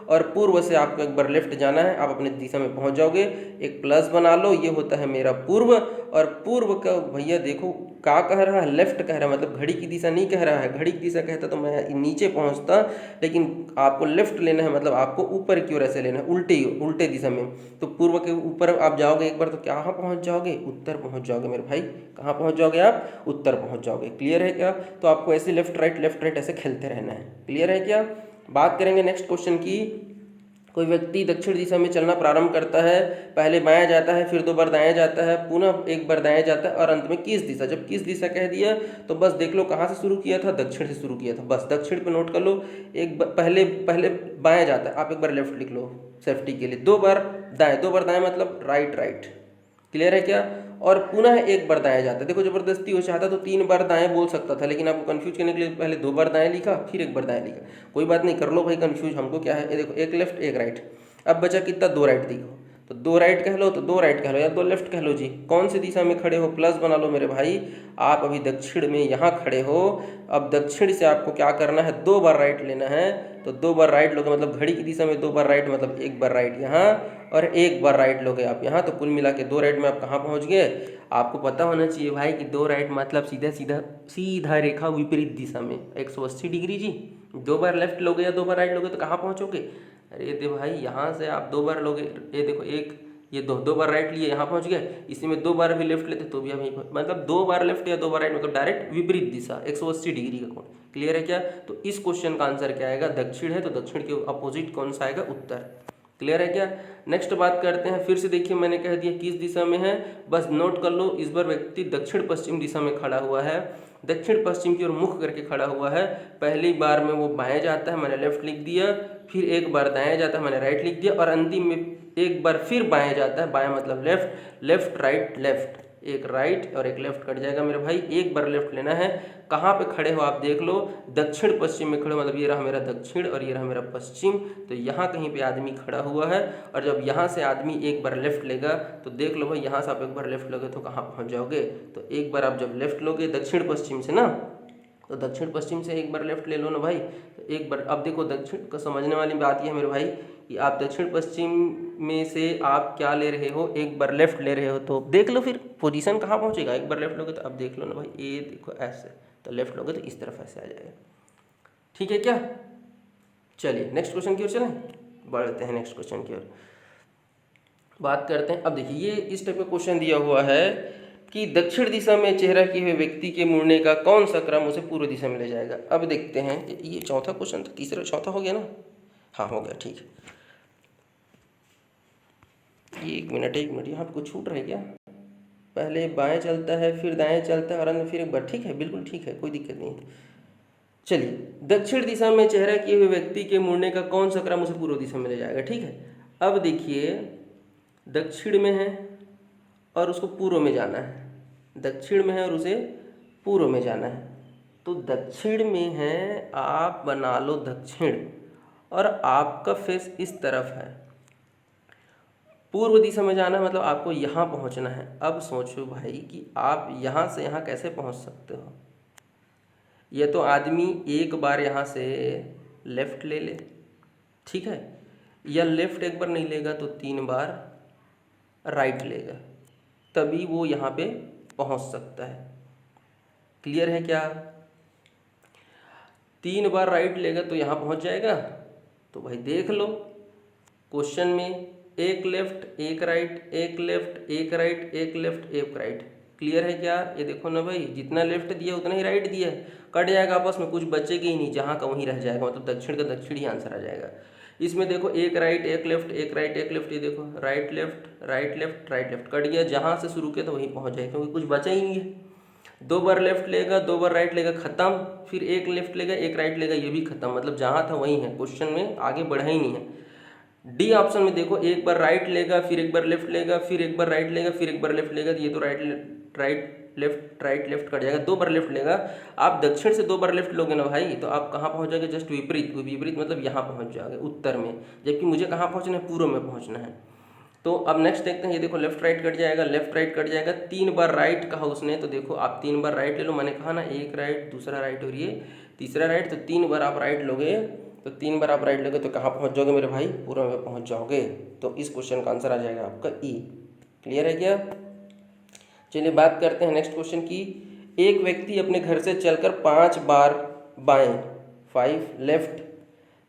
और पूर्व से आपको एक बार लेफ्ट जाना है, आप अपने दिशा में पहुंच जाओगे। एक प्लस बना लो, ये होता है मेरा पूर्व। और पूर्व का भैया देखो क्या कह रहा है, लेफ्ट कह रहा है, मतलब घड़ी की दिशा नहीं कह रहा है। घड़ी की दिशा कहता तो मैं नीचे पहुंचता, लेकिन आपको लेफ्ट लेना है, मतलब आपको ऊपर की ओर ऐसे लेना है, उल्टे दिशा में। तो पूर्व के ऊपर आप जाओगे एक बार तो कहाँ पहुंच जाओगे, उत्तर पहुंच जाओगे मेरे भाई। कहाँ पहुंच जाओगे आप, उत्तर पहुंच जाओगे। क्लियर है क्या। तो आपको ऐसे लेफ्ट राइट ऐसे खेलते रहना है। क्लियर है क्या। बात करेंगे नेक्स्ट क्वेश्चन की। कोई व्यक्ति दक्षिण दिशा में चलना प्रारंभ करता है, पहले बाएं जाता है, फिर 2 बार दाएं जाता है, पुनः एक बार दाएं जाता है, और अंत में किस दिशा। जब किस दिशा कह दिया तो बस देख लो कहाँ से शुरू किया था, दक्षिण से शुरू किया था, बस दक्षिण पे नोट कर लो। पहले बाएं जाता है, आप एक बार लेफ्ट लिख लो सेफ्टी के लिए। 2 बार दाएं मतलब राइट। क्लियर है क्या। और पुनः एक बार दाएं जाता है। देखो जबरदस्ती हो चाहता तो 3 बार दाएं बोल सकता था, लेकिन आपको कंफ्यूज करने के लिए पहले 2 बार दाएं लिखा, फिर एक बार दाएं लिखा। कोई बात नहीं, कर लो भाई कंफ्यूज, हमको क्या है। ये देखो एक लेफ्ट एक राइट, अब बचा कितना, 2 राइट दिखो, तो 2 राइट कह लो, तो 2 राइट कह लो या 2 लेफ्ट कह लो जी। कौन सी दिशा में खड़े हो, प्लस बना लो मेरे भाई। आप अभी दक्षिण में यहाँ खड़े हो। अब दक्षिण से आपको क्या करना है, 2 बार राइट लेना है। तो 2 बार राइट लोगे, मतलब घड़ी की दिशा में 2 बार राइट, मतलब एक बार राइट यहाँ और एक बार राइट लोगे आप यहाँ। तो कुल मिला के 2 राइट में आप कहाँ पहुँच गए। आपको पता होना चाहिए भाई कि 2 राइट मतलब सीधा रेखा विपरीत दिशा में 180 डिग्री जी। 2 बार लेफ्ट लोगे या 2 बार राइट लोगे तो कहाँ पहुँचोगे। अरे दे भाई यहाँ से आप 2 बार लोगे, ये देखो एक ये 2 बार राइट लिए यहाँ पहुँच गए। इसी में 2 बार भी लेफ्ट लेते तो भी हम यहीं मतलब 2 बार लेफ्ट या 2 बार राइट मतलब डायरेक्ट विपरीत दिशा 180 डिग्री का कोण। क्लियर है क्या। तो इस क्वेश्चन का आंसर क्या आएगा, दक्षिण है तो दक्षिण के अपोजिट कौन सा आएगा, उत्तर। क्लियर है क्या? नेक्स्ट बात करते हैं, फिर से देखिए मैंने कह दिया किस दिशा में है, बस नोट कर लो। इस बार व्यक्ति दक्षिण पश्चिम दिशा में खड़ा हुआ है, दक्षिण पश्चिम की ओर मुख करके खड़ा हुआ है। पहली बार में वो बाएं जाता है, मैंने लेफ्ट लिख दिया, फिर एक बार दाएं जाता है, मैंने राइट लिख दिया, और अंतिम में एक बार फिर बाएं जाता है। बाएं मतलब लेफ्ट, लेफ्ट राइट लेफ्ट, एक राइट और एक लेफ्ट कट जाएगा मेरे भाई। एक बार लेफ्ट लेना है। कहाँ पे खड़े हो आप देख लो, दक्षिण पश्चिम में खड़े हो, मतलब ये रहा मेरा दक्षिण और ये रहा मेरा पश्चिम। तो यहाँ कहीं पे आदमी खड़ा हुआ है, और जब यहाँ से आदमी एक बार लेफ्ट लेगा तो देख लो भाई, यहाँ से आप एक बार लेफ्ट लोगे तो कहाँ पहुँच जाओगे। तो एक बार आप जब लेफ्ट लोगे दक्षिण पश्चिम से ना, तो दक्षिण पश्चिम से एक बार लेफ्ट ले लो ना भाई, तो एक बार। अब देखो दक्षिण को समझने वाली बात यह है मेरे भाई कि आप दक्षिण पश्चिम में से आप क्या ले रहे हो, एक बार लेफ्ट ले रहे हो, तो देख लो फिर पोजीशन कहाँ पहुँचेगा। एक बार लेफ्ट लोगे तो अब देख लो ना भाई, ये देखो ऐसे, तो लेफ्ट लोगे तो इस तरफ ऐसे आ जाएगा। ठीक है क्या? चलिए नेक्स्ट क्वेश्चन की ओर चलें, बढ़ते हैं नेक्स्ट क्वेश्चन की ओर, बात करते हैं। अब देखिए ये इस टाइप का क्वेश्चन दिया हुआ है कि दक्षिण दिशा में चेहरा किए हुए व्यक्ति के मुड़ने का कौन सा क्रम उसे पूर्व दिशा में ले जाएगा। अब देखते हैं, ये चौथा क्वेश्चन था, तीसरा चौथा हो गया ना? हाँ हो गया, ठीक है। एक मिनट यहाँ पे कुछ छूट रहा है क्या? पहले बाएं चलता है, फिर दाएं चलता है, और अंत फिर एक बार। ठीक है, बिल्कुल ठीक है, कोई दिक्कत नहीं है। चलिए, दक्षिण दिशा में चेहरा किए हुए व्यक्ति के मुड़ने का कौन सा क्रम उसे पूर्व दिशा में ले जाएगा। ठीक है, अब देखिए दक्षिण में है और उसको पूर्व में जाना है, दक्षिण में है और उसे पूर्व में जाना है। तो दक्षिण में है, आप बना लो दक्षिण, और आपका फेस इस तरफ है। पूर्व दिशा में जाना है मतलब आपको यहाँ पहुँचना है। अब सोचो भाई कि आप यहाँ से यहाँ कैसे पहुँच सकते हो। यह तो आदमी एक बार यहाँ से लेफ़्ट ले ले, ठीक है, या लेफ़्ट एक बार नहीं लेगा तो 3 बार राइट लेगा, तभी वो यहाँ पे पहुँच सकता है। क्लियर है क्या? 3 बार राइट लेगा तो यहाँ पहुँच जाएगा। तो भाई देख लो क्वेश्चन में, एक लेफ्ट एक राइट, एक लेफ्ट एक राइट, एक लेफ्ट एक राइट। क्लियर है क्या? ये देखो ना भाई, जितना लेफ्ट दिया उतना ही राइट दिया है, कट जाएगा आपस में, कुछ बचेगा ही नहीं, जहाँ का वहीं रह जाएगा, मतलब दक्षिण का दक्षिण ही आंसर आ जाएगा। इसमें देखो एक राइट एक लेफ्ट, एक राइट एक लेफ्ट, ये देखो right left right left right left, cut गया, जहाँ से शुरू किया तो वहीं पहुँच जाएगा, क्योंकि कुछ बचा ही नहीं है। 2 बार लेफ्ट लेगा, 2 बार राइट लेगा, खत्म। फिर एक लेफ्ट लेगा एक राइट लेगा, ये भी खत्म, मतलब जहाँ था वहीं है, क्वेश्चन में आगे बढ़ा ही नहीं है। डी ऑप्शन में देखो, एक बार राइट लेगा, फिर एक बार लेफ्ट लेगा, फिर एक बार राइट लेगा, फिर एक बार लेफ्ट लेगा, तो ये तो राइट लेफ्ट कट जाएगा। 2 बार लेफ्ट लेगा, आप दक्षिण से 2 बार लेफ्ट लोगे ना भाई, तो आप कहाँ पहुँच जाओगे? जस्ट विपरीत, विपरीत मतलब यहाँ पहुँच जाओगे उत्तर में, जबकि मुझे कहाँ पहुँचना है? पूर्व में पहुँचना है। तो अब नेक्स्ट देखते हैं, ये देखो लेफ्ट राइट कट जाएगा, लेफ्ट राइट कट जाएगा। 3 बार राइट कहा उसने, तो देखो आप 3 बार राइट ले लो, मैंने कहा ना एक राइट दूसरा राइट और ये तीसरा राइट, तो 3 बार आप राइट लोगे, तो 3 बार आप राइट लोगे तो कहाँ पहुँच जाओगे मेरे भाई? पूर्व में पहुँच जाओगे। तो इस क्वेश्चन का आंसर आ जाएगा आपका ई। क्लियर है क्या? चलिए बात करते हैं नेक्स्ट क्वेश्चन की। एक व्यक्ति अपने घर से चलकर 5 बार बाएं, 5 लेफ्ट,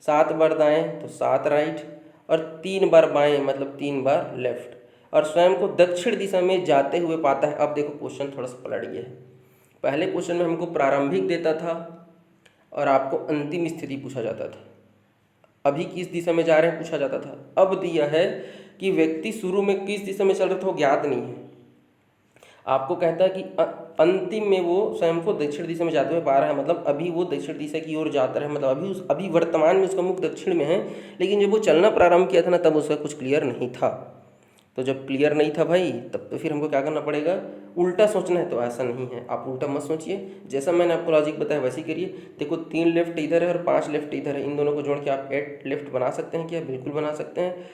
7 बार दाएं तो 7 राइट, और 3 बार बाएं मतलब 3 बार लेफ्ट, और स्वयं को दक्षिण दिशा में जाते हुए पाता है। अब देखो क्वेश्चन थोड़ा सा पलट गया है। पहले क्वेश्चन में हमको प्रारंभिक देता था और आपको अंतिम स्थिति पूछा जाता था, अभी किस दिशा में जा रहे हैं पूछा जाता था। अब दिया है कि व्यक्ति शुरू में किस दिशा में चल रहा था वो ज्ञात नहीं है, आपको कहता है कि अंतिम में वो स्वयं को दक्षिण दिशा में जाते हुए पा रहा है, मतलब अभी वो दक्षिण दिशा की ओर जाता है, मतलब अभी वर्तमान में उसका मुख दक्षिण में है, लेकिन जब वो चलना प्रारंभ किया था ना तब उसका कुछ क्लियर नहीं था। तो जब क्लियर नहीं था भाई, तब तो फिर हमको क्या करना पड़ेगा? उल्टा सोचना है। तो ऐसा नहीं है, आप उल्टा मत सोचिए, जैसा मैंने आपको लॉजिक बताया वैसे ही करिए। देखो 3 लेफ्ट इधर है और 5 लेफ्ट इधर है, इन दोनों को जोड़ के आप 8 लेफ्ट बना सकते हैं क्या? बिल्कुल बना सकते हैं।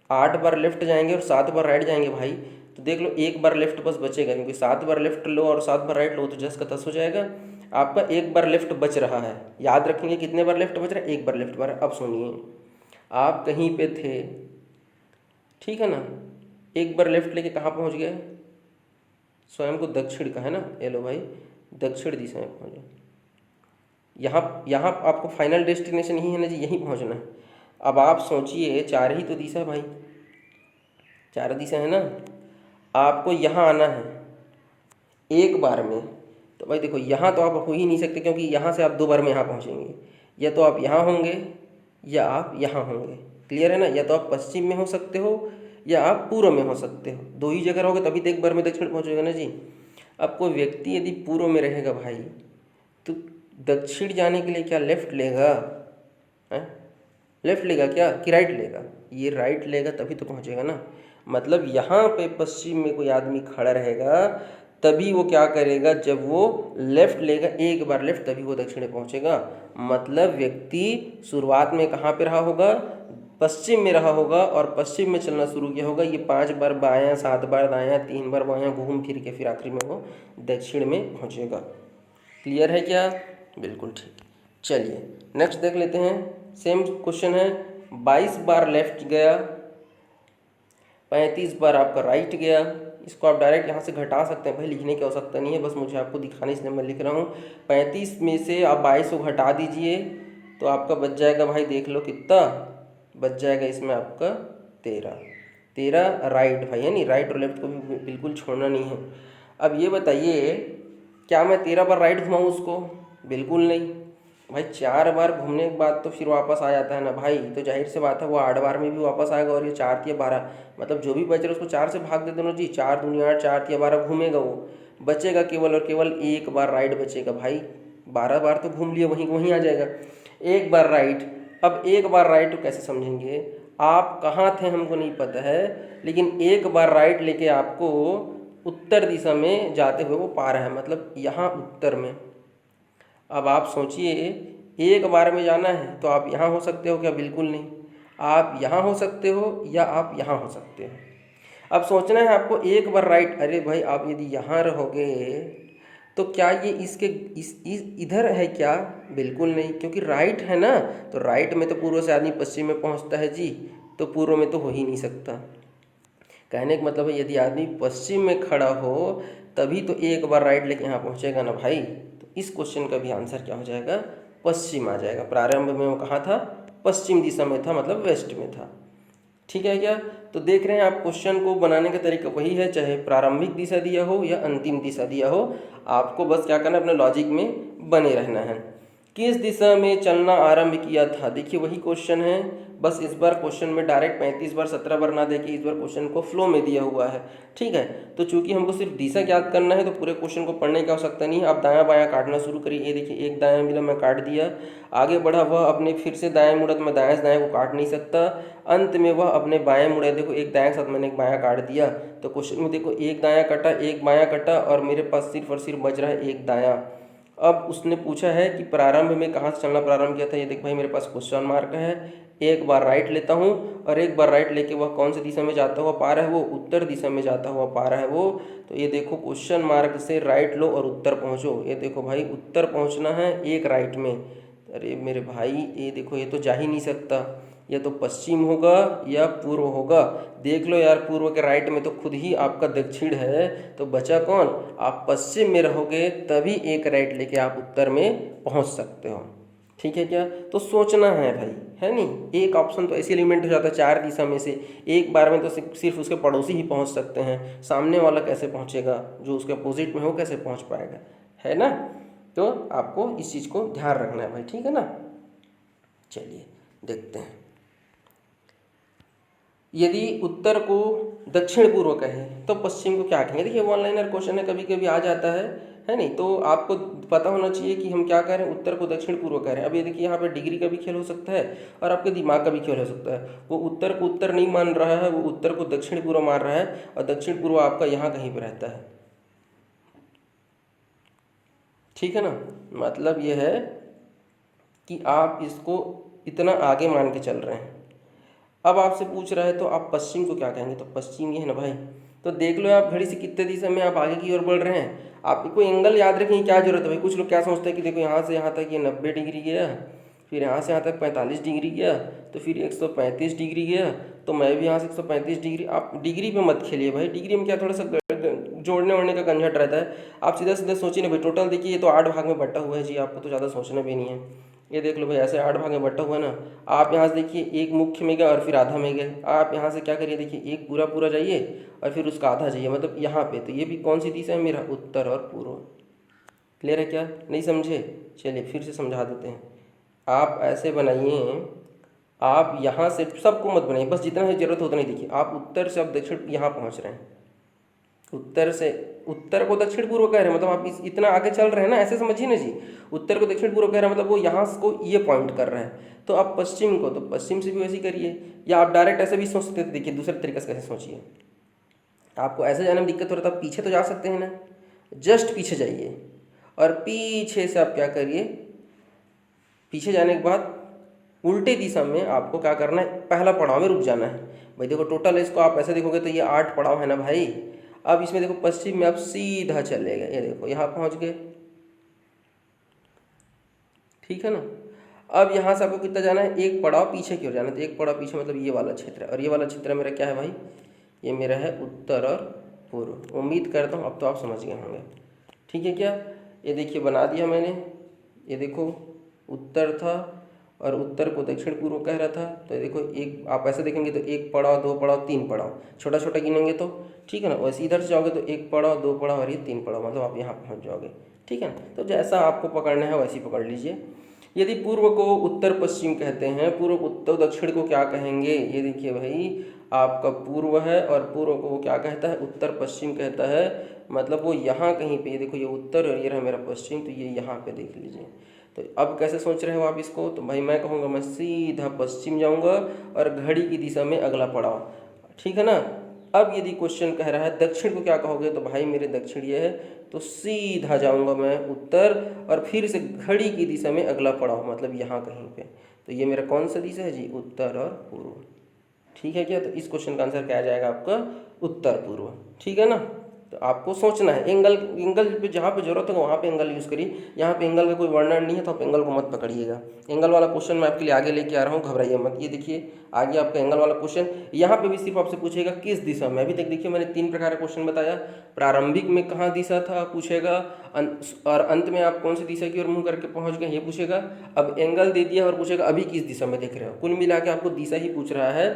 8 बार लेफ्ट जाएंगे और 7 बार राइट जाएंगे भाई, तो देख लो एक बार लेफ्ट बस बचेगा, क्योंकि 7 बार लेफ्ट लो और 7 बार राइट लो तो 10 का 10 हो जाएगा। आपका एक बार लेफ्ट बच रहा है, याद रखेंगे कितने बार लेफ्ट बच रहा है? एक बार लेफ्ट बार। अब सुनिए, आप कहीं पे थे, ठीक है ना, एक बार लेफ्ट लेके कहाँ पहुँच गए? स्वयं को दक्षिण का है ना, ये लो भाई दक्षिण दिशा में पहुँचे। यहाँ आपको फाइनल डेस्टिनेशन यही है ना जी, यहीं पहुँचना है। अब आप सोचिए 4 ही तो दिशा है भाई, 4 दिशा है ना, आपको यहाँ आना है एक बार में। तो भाई देखो यहाँ तो आप हो ही नहीं सकते, क्योंकि यहाँ से आप 2 बार में यहाँ पहुँचेंगे, या तो आप यहाँ होंगे या आप यहाँ होंगे। क्लियर है ना? या तो आप पश्चिम में हो सकते हो या आप पूर्व में हो सकते हो, दो ही जगह रहोगे तभी तो एक बार में दक्षिण पहुंचेगा ना जी। अब कोई व्यक्ति यदि पूर्व में रहेगा भाई, तो दक्षिण जाने के लिए क्या लेफ्ट लेगा? हैं? लेफ्ट लेगा क्या कि राइट लेगा? ये राइट लेगा तभी तो पहुंचेगा ना। मतलब यहाँ पे पश्चिम में कोई आदमी खड़ा रहेगा तभी वो क्या करेगा, जब वो लेफ्ट लेगा एक बार लेफ्ट तभी वो दक्षिण पहुंचेगा। मतलब व्यक्ति शुरुआत में कहाँ पे रहा होगा? पश्चिम में रहा होगा और पश्चिम में चलना शुरू किया होगा। ये 5 बार बायां, 7 बार दायां, 3 बार बायां घूम फिर के फिर आखिरी में वो दक्षिण में पहुंचेगा। क्लियर है क्या? बिल्कुल ठीक। चलिए नेक्स्ट देख लेते हैं। सेम क्वेश्चन है, 22 बार लेफ्ट गया, 35 बार आपका राइट गया। इसको आप डायरेक्ट यहाँ से घटा सकते हैं भाई, लिखने की आवश्यकता नहीं है, बस मुझे आपको दिखाने इसलिए मैं लिख रहा हूँ। 35 में से आप 22 को घटा दीजिए तो आपका बच जाएगा भाई, देख लो कितना बच जाएगा इसमें आपका 13 राइट भाई, है नहीं? राइट और लेफ्ट को भी बिल्कुल छोड़ना नहीं है। अब ये बताइए, क्या मैं 13 बार राइट घुमाऊँ उसको? बिल्कुल नहीं भाई। 4 बार घूमने के बाद तो फिर वापस आ जाता है ना भाई, तो जाहिर सी बात है वो 8 बार में भी वापस आएगा। और ये 4 तिया 12, मतलब जो भी बच रहा है उसको 4 से भाग दे देना जी। 4 दूनी 8, 4 तिया 12 घूमेगा वो, बचेगा केवल और केवल एक बार राइट बचेगा भाई। 12 बार तो घूम लिया, वहीं वहीं आ जाएगा। एक बार राइट, अब एक बार राइट तो कैसे समझेंगे? आप कहाँ थे हमको नहीं पता है, लेकिन एक बार राइट लेके आपको उत्तर दिशा में जाते हुए वो पा रहा है, मतलब यहाँ उत्तर में। अब आप सोचिए, एक बार में जाना है तो आप यहाँ हो सकते हो क्या? बिल्कुल नहीं। आप यहाँ हो सकते हो या आप यहाँ हो सकते हो। अब सोचना है आपको एक बार राइट। अरे भाई आप यदि यहाँ रहोगे तो क्या ये इसके इस इधर है क्या? बिल्कुल नहीं, क्योंकि राइट है ना। तो राइट में तो पूर्व से आदमी पश्चिम में पहुँचता है जी, तो पूर्व में तो हो ही नहीं सकता। कहने का मतलब है यदि आदमी पश्चिम में खड़ा हो तभी तो एक बार राइट लेके यहाँ पहुँचेगा ना भाई। तो इस क्वेश्चन का भी आंसर क्या हो जाएगा? पश्चिम आ जाएगा। प्रारंभ में वो कहाँ था? पश्चिम दिशा में था, मतलब वेस्ट में था। ठीक है क्या? तो देख रहे हैं आप, क्वेश्चन को बनाने का तरीका वही है, चाहे प्रारंभिक दिशा दिया हो या अंतिम दिशा दिया हो, आपको बस क्या करना है, अपने लॉजिक में बने रहना है। किस दिशा में चलना आरंभ किया था? देखिए वही क्वेश्चन है, बस इस बार क्वेश्चन में डायरेक्ट 35 बार 17 बार ना देके इस बार क्वेश्चन को फ्लो में दिया हुआ है। ठीक है, तो चूंकि हमको सिर्फ दिशा ज्ञात करना है तो पूरे क्वेश्चन को पढ़ने की आवश्यकता नहीं है। आप दायां बायां काटना शुरू करिए। ये देखिए एक दायां मिला, मैं काट दिया। आगे बढ़ा वह अपने फिर से दाएं मुड़ा, तो मैं दाएं से दाएं को काट नहीं सकता। अंत में वह अपने बाएं मुड़ा, देखो एक दाएं के साथ मैंने एक बायां काट दिया। तो क्वेश्चन में देखो एक दायां कटा, एक बायां कटा और मेरे पास सिर्फ और सिर्फ बच रहा है एक दायां। अब उसने पूछा है कि प्रारंभ में कहाँ से चलना प्रारंभ किया था। ये देख भाई मेरे पास क्वेश्चन मार्क है। एक बार राइट लेता हूँ और एक बार राइट लेके वह कौन सी दिशा में जाता हुआ पा रहा है? वो उत्तर दिशा में जाता हुआ पा रहा है वो। तो ये देखो क्वेश्चन मार्क से राइट लो और उत्तर पहुँचो। ये देखो भाई उत्तर पहुँचना है एक राइट में। अरे मेरे भाई ये देखो, ये तो जा ही नहीं सकता, या तो पश्चिम होगा या पूर्व होगा। देख लो यार, पूर्व के राइट में तो खुद ही आपका दक्षिण है, तो बचा कौन? आप पश्चिम में रहोगे तभी एक राइट लेके आप उत्तर में पहुंच सकते हो। ठीक है क्या? तो सोचना है भाई, है नहीं? एक ऑप्शन तो ऐसे एलिमेंट हो जाता है 4 दिशा में से, एक बार में तो सिर्फ उसके पड़ोसी ही पहुंच सकते हैं, सामने वाला कैसे पहुंचेगा? जो उसके अपोजिट में हो कैसे पहुंच पाएगा? है ना? तो आपको इस चीज़ को ध्यान रखना है भाई, ठीक है ना? चलिए देखते हैं। यदि उत्तर को दक्षिण पूर्व कहें तो पश्चिम को क्या कहेंगे? देखिए वन लाइनर क्वेश्चन है, कभी कभी आ जाता है नहीं? तो आपको पता होना चाहिए कि हम क्या कह रहे हैं, उत्तर को दक्षिण पूर्व कह रहे हैं। अब ये देखिए यहाँ पे डिग्री का भी खेल हो सकता है और आपके दिमाग का भी खेल हो सकता है। वो उत्तर को उत्तर नहीं मान रहा है, वो उत्तर को दक्षिण पूर्व मान रहा है और दक्षिण पूर्व आपका यहाँ कहीं पर रहता है। ठीक है ना? मतलब ये है कि आप इसको इतना आगे मान के चल रहे हैं। अब आपसे पूछ रहा है तो आप पश्चिम को क्या कहेंगे? तो पश्चिम ये है ना भाई। तो देख लो आप घड़ी से कितने दिशा में आप आगे की ओर बढ़ रहे हैं। आपको एंगल याद रखने की क्या जरूरत है भाई? कुछ लोग क्या सोचते हैं कि देखो यहाँ से यहाँ तक ये 90 डिग्री गया, फिर यहाँ से यहाँ तक 45 डिग्री गया, तो फिर 135 डिग्री गया, तो मैं भी यहाँ से 135 डिग्री। आप डिग्री पे मत खेलिए भाई, डिग्री में क्या थोड़ा सा जोड़ने वोड़ने का झंझट रहता है। आप सीधा सीधा सोचिए ना भाई, टोटल देखिए ये तो 8 भाग में बटा हुआ है जी, आपको तो ज़्यादा सोचना भी नहीं है। ये देख लो भाई ऐसे 8 भाग में बटा हुआ है ना। आप यहाँ से देखिए एक मुख्य में गए और फिर आधा में गए। आप यहाँ से क्या करिए, देखिए एक पूरा पूरा जाइए और फिर उसका आधा जाइए, मतलब यहाँ पे। तो ये भी कौन सी दिशा है मेरा? उत्तर और पूर्व। क्लियर है क्या? नहीं समझे? चलिए फिर से समझा देते हैं। आप ऐसे बनाइए आप यहाँ से सबको मत बनाइए, बस जितना है ज़रूरत उतना ही देखिए। आप उत्तर से आप दक्षिण यहाँ पहुँच रहे हैं, उत्तर से उत्तर को दक्षिण पूर्व कह रहे हैं, मतलब आप इतना आगे चल रहे हैं ना, ऐसे समझिए ना जी। उत्तर को दक्षिण पूर्व कह रहे हैं मतलब वो यहाँ को ये पॉइंट कर रहा है, तो आप पश्चिम को तो पश्चिम से भी वैसे ही करिए, या आप डायरेक्ट ऐसे भी सोच सकते थे। देखिए दूसरे तरीके से कैसे सोचिए, आपको ऐसे जाने में दिक्कत हो रहा था, पीछे तो जा सकते हैं ना, जस्ट पीछे जाइए और पीछे से आप क्या करिए, पीछे जाने के बाद उल्टे दिशा में आपको क्या करना है, पहला पड़ाव में रुक जाना है। भाई देखो टोटल इसको आप ऐसे देखोगे तो ये 8 पड़ाव है ना भाई। अब इसमें देखो पश्चिम में आप सीधा चले गए, ये देखो यहाँ पहुँच गए, ठीक है ना। अब यहाँ से आपको कितना जाना है, एक पड़ाव पीछे की ओर जाना है, तो एक पड़ाव पीछे मतलब ये वाला क्षेत्र है, और ये वाला क्षेत्र मेरा क्या है भाई, ये मेरा है उत्तर और पूर्व। उम्मीद करता हूँ अब तो आप समझ गए होंगे, ठीक है क्या। ये देखिए बना दिया मैंने, ये देखो उत्तर था और उत्तर को दक्षिण पूर्व कह रहा था, तो देखो एक आप ऐसे देखेंगे तो एक पड़ाव, दो पड़ाव, तीन पड़ाव, छोटा छोटा गिनेंगे तो, ठीक है ना। वैसे इधर से जाओगे तो एक पड़ाव, दो पड़ाव और ये तीन पड़ाव, मतलब आप यहाँ पहुँच जाओगे, ठीक है ना। तो जैसा आपको पकड़ना है वैसे ही पकड़ लीजिए। यदि पूर्व को उत्तर पश्चिम कहते हैं, पूर्व को उत्तर दक्षिण को क्या कहेंगे, ये देखिए भाई आपका पूर्व है और पूर्व को वो क्या कहता है, उत्तर पश्चिम कहता है। मतलब वो यहाँ कहीं पे, ये देखो ये उत्तर और ये रहा मेरा पश्चिम, तो ये यहाँ पे देख लीजिए। तो अब कैसे सोच रहे हो आप इसको, तो भाई मैं कहूँगा मैं सीधा पश्चिम जाऊँगा और घड़ी की दिशा में अगला पड़ाव, ठीक है ना। अब यदि क्वेश्चन कह रहा है दक्षिण को क्या कहोगे, तो भाई मेरे दक्षिण ये है, तो सीधा जाऊंगा मैं उत्तर और फिर से घड़ी की दिशा में अगला पड़ाव, मतलब यहाँ कहीं पे। तो ये मेरा कौन सा दिशा है जी, उत्तर और पूर्व, ठीक है क्या। तो इस क्वेश्चन का आंसर क्या आ जाएगा आपका, उत्तर पूर्व, ठीक है ना। तो आपको सोचना है, एंगल एंगल पे जहाँ पे जरूरत है वहाँ पे एंगल यूज़ करिए। यहाँ पे एंगल का कोई वर्णन नहीं है तो आप एंगल को मत पकड़िएगा। एंगल वाला क्वेश्चन मैं आपके लिए आगे लेके आ रहा हूँ, घबराइए मत। ये देखिए आगे आपका एंगल वाला क्वेश्चन, यहाँ पे भी सिर्फ आपसे पूछेगा किस दिशा में। अभी तक देखिए मैंने 3 प्रकार का क्वेश्चन बताया, प्रारंभिक में कहाँ दिशा था पूछेगा, और अंत में आप कौन सी दिशा की ओर मुँह करके पहुँच गए ये पूछेगा। अब एंगल दे दिया और पूछेगा अभी किस दिशा में देख रहे हो। कुल मिला के आपको दिशा ही पूछ रहा है।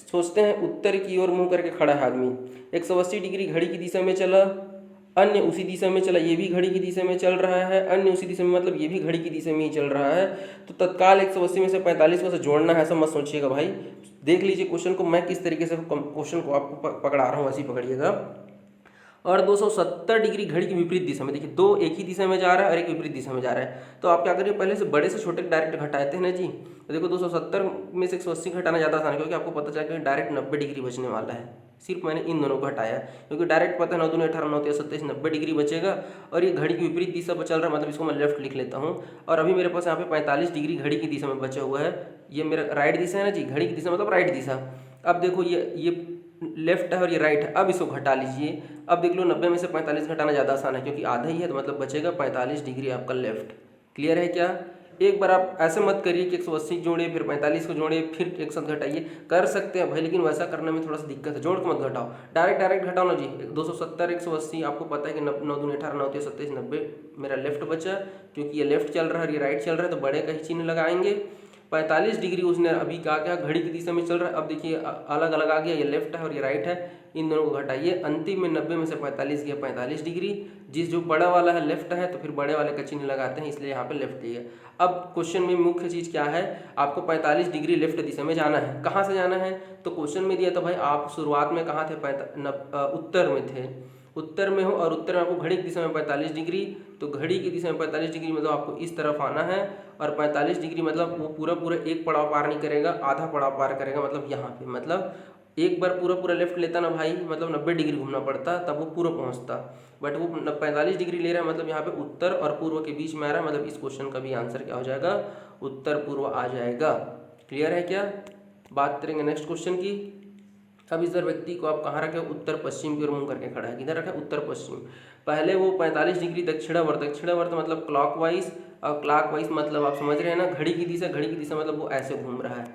सोचते हैं उत्तर की ओर मुँह करके खड़ा है आदमी, 180 डिग्री घड़ी की दिशा में चला, अन्य उसी दिशा में चला, ये भी घड़ी की दिशा में चल रहा है, अन्य उसी दिशा में मतलब ये भी घड़ी की दिशा में ही चल रहा है। तो तत्काल 180 में से 45 को से जोड़ना है, ऐसा मत सोचिएगा भाई। देख लीजिए क्वेश्चन को, मैं किस तरीके से क्वेश्चन को आपको पकड़ा रहा हूँ, वैसे ही पकड़िएगा। और 270 डिग्री घड़ी की विपरीत दिशा में, देखिए दो एक ही दिशा में जा रहा है और एक विपरीत दिशा में जा रहा है। तो आप क्या करिए, पहले से बड़े से छोटे डायरेक्ट घटाते हैं ना जी। तो देखो 270 में से 180 घटाना ज़्यादा आसान है, क्योंकि आपको पता चला कि डायरेक्ट 90 डिग्री बचने वाला है। सिर्फ मैंने इन दोनों को हटाया, क्योंकि डायरेक्ट पता है 9 दूनी 18, 9 तिया 27, 90 डिग्री बचेगा। और ये घड़ी की विपरीत दिशा पर चल रहा है, मतलब इसको मैं लेफ्ट लिख लेता हूँ। और अभी मेरे पास यहाँ पे 45 डिग्री घड़ी की दिशा में बचा हुआ है, ये मेरा राइट दिशा है ना जी, घड़ी की दिशा मतलब राइट दिशा। अब देखो ये लेफ्ट है और ये राइट है, अब इसको घटा लीजिए। अब देख लो 90 में से 45 घटाना ज़्यादा आसान है, क्योंकि आधा ही है, तो मतलब बचेगा 45 डिग्री आपका लेफ्ट। क्लियर है क्या। एक बार आप ऐसे मत करिए कि 180 जोड़े फिर 45 को जोड़े फिर एक साथ घटाइए, कर सकते हैं भाई, लेकिन वैसा करने में थोड़ा सा दिक्कत है। जोड़ के मत घटाओ, डायरेक्ट घटाओ ना जी। 270 180, आपको पता है कि 9 दूनी 18, 9 तिया 27, 90 मेरा लेफ्ट बचा, क्योंकि ये लेफ्ट चल रहा है और ये राइट चल रहा है, तो बड़े का ही चिन्ह लगाएंगे। 45 डिग्री उसने अभी कहा क्या, घड़ी की दिशा में चल रहा है। अब देखिए अलग अलग आ गया, ये लेफ्ट है और ये राइट है, इन दोनों को घटाइए। अंतिम में 90 में से 45 गया 45 डिग्री। जिस जो बड़ा वाला है लेफ्ट है, तो फिर बड़े वाले का चिन्ह लगाते हैं, इसलिए यहाँ पे लेफ्ट दिया। अब क्वेश्चन में मुख्य चीज़ क्या है, आपको 45 डिग्री लेफ्ट दिशा में जाना है। कहाँ से जाना है, तो क्वेश्चन में दिया तो भाई आप शुरुआत में कहाँ थे, उत्तर में थे। उत्तर में हो और उत्तर में आपको घड़ी की दिशा में 45 डिग्री, तो घड़ी की दिशा में 45 डिग्री मतलब आपको इस तरफ आना है। और 45 डिग्री मतलब वो पूरा एक पड़ाव पार नहीं करेगा, आधा पड़ाव पार करेगा, मतलब यहाँ पे। मतलब एक बार पूरा लेफ्ट लेता ना भाई, मतलब 90 डिग्री घूमना पड़ता, तब वो पूरा पहुँचता। बट वो 45 डिग्री ले रहा है, मतलब यहाँ पे उत्तर और पूर्व के बीच में आ रहा है, मतलब इस क्वेश्चन का भी आंसर क्या हो जाएगा, उत्तर पूर्व आ जाएगा। क्लियर है क्या। बात करेंगे नेक्स्ट क्वेश्चन की। अब इधर व्यक्ति को आप कहाँ रखें, उत्तर पश्चिम की ओर मुँह करके खड़ा है, किधर रखा है, उत्तर पश्चिम। पहले वो 45 डिग्री दक्षिणावर्त मतलब क्लॉकवाइज, और क्लॉकवाइज मतलब आप समझ रहे हैं ना, घड़ी की दिशा मतलब वो ऐसे घूम रहा है,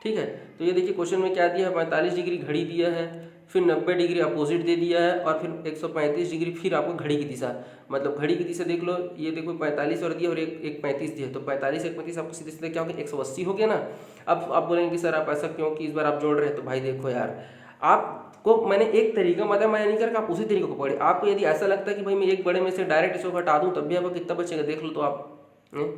ठीक है। तो ये देखिए क्वेश्चन में क्या दिया है, 45 डिग्री घड़ी दिया है, फिर 90 डिग्री अपोजिट दे दिया है, और फिर 135 डिग्री फिर आपको घड़ी की दिशा। मतलब घड़ी की दिशा देख लो, ये देखो 45 और दिया और एक 35 दिया, तो 45 एक 35 आपको सीधे सीधे क्या हो गया, 180 हो गया ना। अब आप बोलेंगे कि सर आप ऐसा क्यों कि इस बार आप जोड़ रहे हैं, तो भाई देखो यार, आपको मैंने एक तरीका बताया, मैं नहीं करके आप उसी तरीके को पकड़े। आपको यदि ऐसा लगता है कि भाई मैं एक बड़े में से डायरेक्ट इसको हटा दूं तब भी आपको कितना बचेगा, देख लो तो आप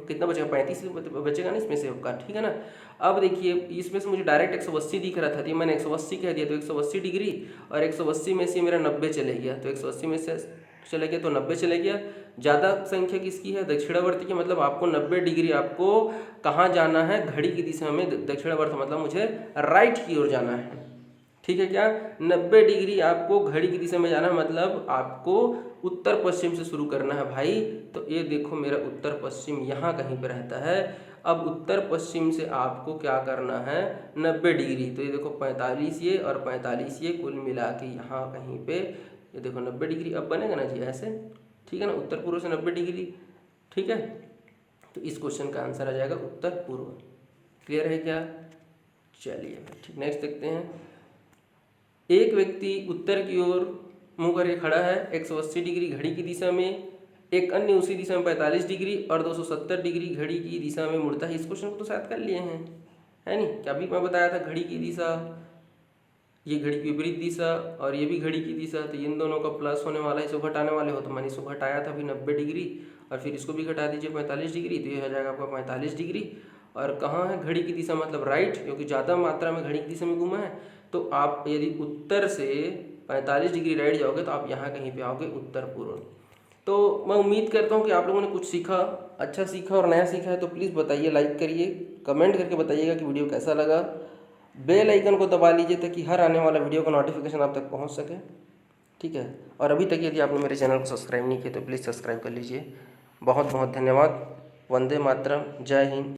कितना बचेगा, 35 बचेगा ना इसमें से आपका, ठीक है ना। अब देखिए इसमें से मुझे डायरेक्ट 180 दिख रहा था, तो मैंने 180 कह दिया, तो 180 डिग्री, और 180 में से मेरा 90 चले गया, तो 180 में से चले गया तो 90 चले गया। ज़्यादा संख्या किसकी है, दक्षिणावर्त की, मतलब आपको 90 डिग्री आपको कहाँ जाना है, घड़ी की दिशा में दक्षिणावर्त, मतलब मुझे राइट की ओर जाना है, ठीक है क्या। 90 डिग्री आपको घड़ी की दिशा में जाना है, मतलब आपको उत्तर पश्चिम से शुरू करना है भाई। तो ये देखो मेरा उत्तर पश्चिम यहाँ कहीं पे रहता है। अब उत्तर पश्चिम से आपको क्या करना है, 90 डिग्री, तो ये देखो 45 ये और 45 ये, कुल मिला के यहाँ कहीं पे ये देखो 90 डिग्री अब बनेगा ना जी ऐसे, ठीक है ना, उत्तर पूर्व से 90 डिग्री, ठीक है। तो इस क्वेश्चन का आंसर आ जाएगा उत्तर पूर्व। क्लियर है क्या, चलिए ठीक, नेक्स्ट देखते हैं। एक व्यक्ति उत्तर की ओर मुंह करके खड़ा है, 180 डिग्री घड़ी की दिशा में, एक अन्य उसी दिशा में 45 डिग्री और 270 डिग्री घड़ी की दिशा में मुड़ता है। इस क्वेश्चन को तो शायद कर लिए हैं, है नहीं, क्या अभी मैं बताया था घड़ी की दिशा, ये घड़ी की विपरीत दिशा और ये भी घड़ी की दिशा, तो इन दोनों का प्लस होने वाला है, इसको घटाने वाले हो, तो मैंने इसको घटाया था अभी 90 डिग्री, और फिर इसको भी घटा दीजिए 45 डिग्री, तो ये हो जाएगा आपका 45 डिग्री। और कहाँ है घड़ी की दिशा, मतलब राइट, क्योंकि ज़्यादा मात्रा में घड़ी की दिशा में घूमा है। तो आप यदि उत्तर से 45 डिग्री राइट जाओगे तो आप यहाँ कहीं पे आओगे उत्तर पूर्व। तो मैं उम्मीद करता हूँ कि आप लोगों ने कुछ सीखा, अच्छा सीखा और नया सीखा है, तो प्लीज़ बताइए, लाइक करिए, कमेंट करके बताइएगा कि वीडियो कैसा लगा। बेल आइकन को दबा लीजिए ताकि हर आने वाला वीडियो का नोटिफिकेशन आप तक पहुँच सके, ठीक है। और अभी तक यदि आपने मेरे चैनल को सब्सक्राइब नहीं किया तो प्लीज़ सब्सक्राइब कर लीजिए। बहुत बहुत धन्यवाद। वंदे मातरम, जय हिंद।